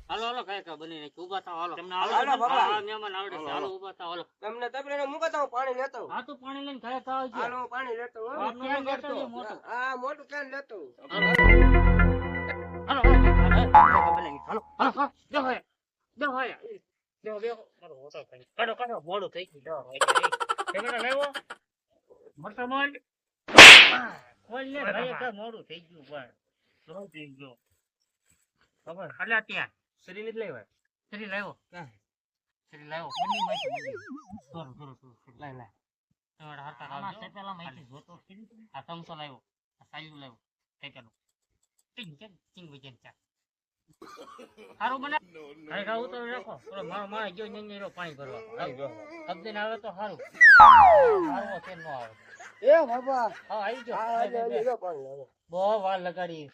હાલો હાલો કઈ કા બની નાખી ઉભા થાવ હાલો તમને હાલો બાબા મહેમાન આવડે છે હાલો ઉભા થાવ હાલો તમને તપડીને મૂકતા હું પાણી લેતો હા તું પાણી લઈને ઘરે થાવ છે હાલો હું પાણી લેતો હો કેન લેતો મોટું હા મોટું કેન લેતો હાલો હાલો હાલો હાલો જો હોય જો હોય જો બેહો મારો હોટો થઈ કાઢો કાઢો મોડું થઈ ગયું જો કેમેરા લેવો મોટો મોલ કોલ ને ભાઈ કા મોડું થઈ ગયું પણ નો થઈ ગયો ખબર હાલા ત્યાં સરી નથી લાવ્યા સરી લાવ્યો ક્યાં સરી લાવ્યો બની માઈક બની સોર સોર સોર લાય લાય તમારા હાથા કાઢો આ સેટેલા માઈક જોતો આ તમસો લાવ્યો આ સાયુ લાવ્યો કઈ કરો ટિંગ ટિંગ વિજન ચા હારો બના કઈ ખાવું તો રાખો ઓલો મારો માણસ ગયો ને પાણી ભરવા આવજો અબદીન આવે તો હારું મારવો કે નો આવે એ બાબા હા આવી જો આ પાણી લાવો બહુ વાર લગાડી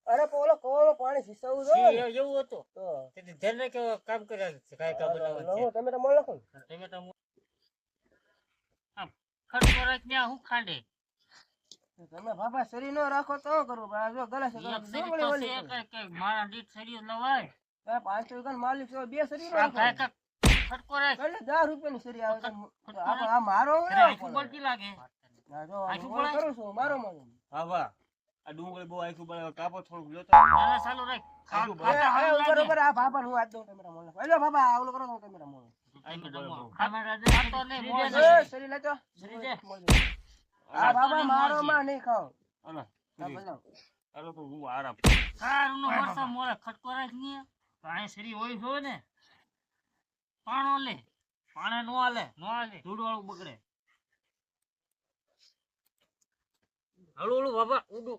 અરે પોલો કોળો પાણી સિસાવું જો એવું હતું તો તે ધ્યાન કે કામ કર્યા છે કાઈ કા બનાવવાનું છે તમે તો મોળ લખો તમે તો આમ ખર્ચો રાખ હું ખાંડે તમે બાબા શરીર નો રાખો તો કરો જો ગલા છે ડુંગળી ઓલી કે મારા દીઠ શરીર લવાય 500 ગણ માલિક છે બે શરીર આ કાઈ કા ખર્ચો રાખ એટલે 10 રૂપિયાની શરી આવે આ મારો આખું બળતી લાગે ના જો હું કરું છું મારો મારો હા વાહ આ ડુંગળી બહુ આખું બળ કાપો થોડું લ્યો તો ના ચાલુ રાખ બરોબર આ બાપા હું આજ દઉં કેમેરા મોલ અલ્યો બાબા આવલો કરો કેમેરા મોલ કેમેરા દે તો ને મોલ શરી લેતો શરી દે આ બાબા મારો માં નહીં ખાઓ અલા અરે તો હું આરામ સારું નો વર્ષો મોરે ખટકો રાખ ની પાણી શરી હોય જો ને પાણો લે પાણે નો આલે ધૂળ વાળું બગડે હળુ હળુ બાબા ઉડું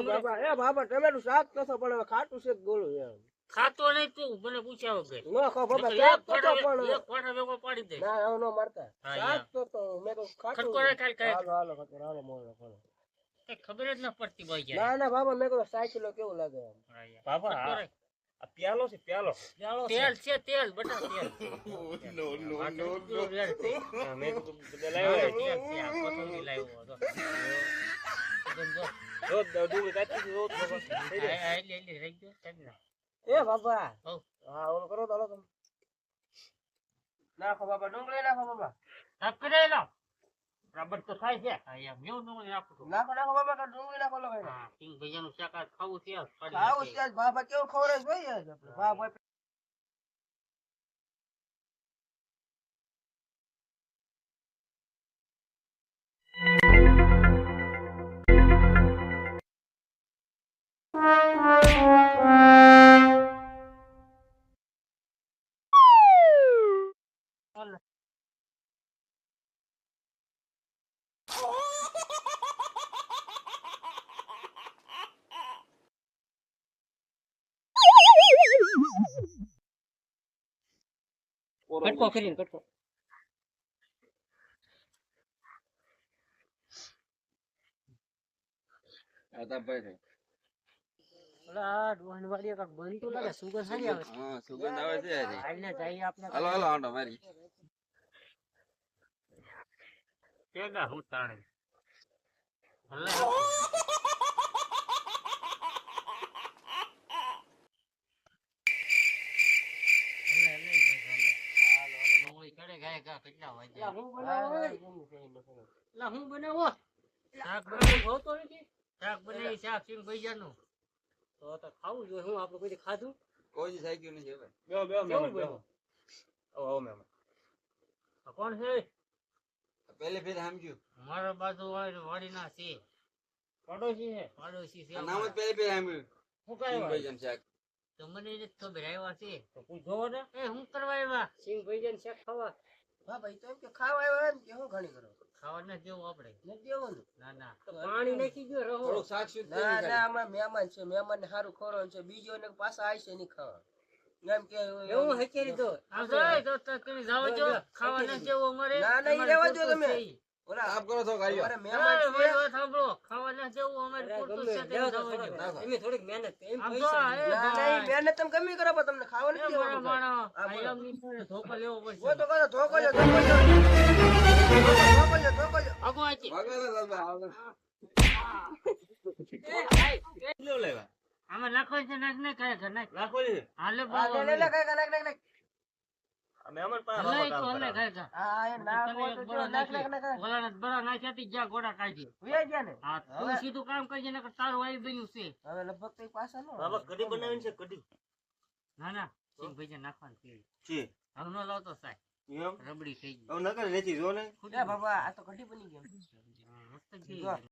બાબા એ બાબા ટમેટું શાક કસો પણ ખાટું છે ગોળું એમ ખાતો નહીં તું મને પૂછ્યા વગર નો ખો બાબા શાક કસો પણ એક પાટા ભેગો પાડી દે ના એવો નો મારતા શાક તો મે તો ખાટું ખટકો રાખ કાઈ હાલો હાલો મોળ કઈ ખબર જ ન પડતી ભાઈ ના ના બાબા મે તો 60 કિલો કેવું લાગે બાબા આ પ્યાલો છે પ્યાલો તેલ છે તેલ બટા તેલ નો નો નો મેં તો લાવ્યો તેલ છે આ કોથળી લાવ્યો હતો જો ડુંગળી કાચી જો આ લે રહી ગયો તને એ બાબા હા ઓલો કરો તો હાલો તમે નાખો બાબા ડુંગળી નાખો બાબા ટકરે લો બરાબર તો થાય છે હા એમ એવું નો નાખું નાખો બાબા કા ડુંગળી નાખો લો ભાઈ હા કિંગ ભૈયાનું શાક ખાવું છે ખાવું છે બાબા કેવું ખવરે ભાઈ આપણે બાબા કટકો કરીને કટકો આતા ભાઈ ઓલા ડોહન વાળી કાક બનતું લાગે સુગંધ સારી આવે હા સુગંધ આવે છે યાર હાલને જઈએ આપણે હાલો હાલો આંડો મારી કેગા હું તાણે ભલે હું બનાવો શાક બનાવી હોતો નથી શાક બનાવી શાક સિંગ ભૈયાનું તો ખાવું જોઈએ હું આપણે કોઈ ખાધું કોઈ સાઈક્યું નથી હવે કેવું બન્યું? ઓ મેમ કોણ છે પહેલે ફેર સમજ્યું મારા બાજુ વાડીના છે પાડોશી છે નામ જ પહેલે ફેર સમજ્યું શું કરવા ભાઈજાન શાક તો મને નથી ખબર આવ્યા છે તો પૂછો ને એ હું કરવા આવ્યા સિંગ ભૈયાનું શાક ખાવા બાબા ઈ તો એમ કે ખાવા આવ્યો એમ કે હું ઘણી કરો ખાવા ન દેવું આપણે નથી દેવું ને ના ના પાણી નાખી દો રહો થોડુંક શાક શુદ્ધ ના ના આમાં મહેમાન છે મહેમાન ને સારું ખોરવાનું છે બીજો ને પાછા આવશે નહીં ખાવા એમ કે એવું હકેરી દો આમ જાય તો તમે જાવ જો ખાવા ન દેવું અમારે ના ના ઈ રહેવા દો તમે ઓલા સાફ કરો છો ગાડીઓ. અમારે મહેમાન એ, છે. મારી વાત સાંભળો. ખાવા ના જેવું અમારે પૂરતું જ છે તે જવા દ્યો. એમની થોડીક મહેનત એમ આમ પૈસા જો, એ ના, ભાઈ. નહીં, મહેનત તમે ગમે કરો પણ તમને ખાવા એ નથી મારા દેવાનું માણસ, હા, બોલો. આ એમ નીકળે ધોકો લેવો પડશે. ઓ તો કરો ધોકો લ્યો, ધોકો લ્યો. ધોકો લ્યો, ધોકો લ્યો. આગો આચી. કેટલું લેવા? આમાં નાખો છે, નાખ ને કાંઈ કર, નાખ. નાખો છે. હાલે હા, બાબા, લે, લે, લે, કાંઈ, નાખ, નાખ, નાખ. અમે અમર પાસે હલાય રામા તો કામ હલે, કરાવે. કાંઈ કર. હા, એ નાખ, તને ઓ એક તો બળો જો, નાખ, નાખ, નાખ, નાખ. ઓલાને બળા નાખ્યા તી, જ્યાં ગોળા કાઢી. ઉયા ગયા ને? હા, તું સીધું કામ કરજે, નકર તારું આવી બન્યું છે. હવે લગભગ તો ઈ પાછા નો બાબા કઢી બનાવીને છે કઢી. ના, ના, સિંગ ભાઈ નાખવાનું છે. છે. હવે નો લાવતો સાહેબ, એમ? રબડી થઈ ગઈ. હવે નકર લેતી જો ને. એ બાબા આ તો કઢી બની ગઈ મસ્ત છે. જો.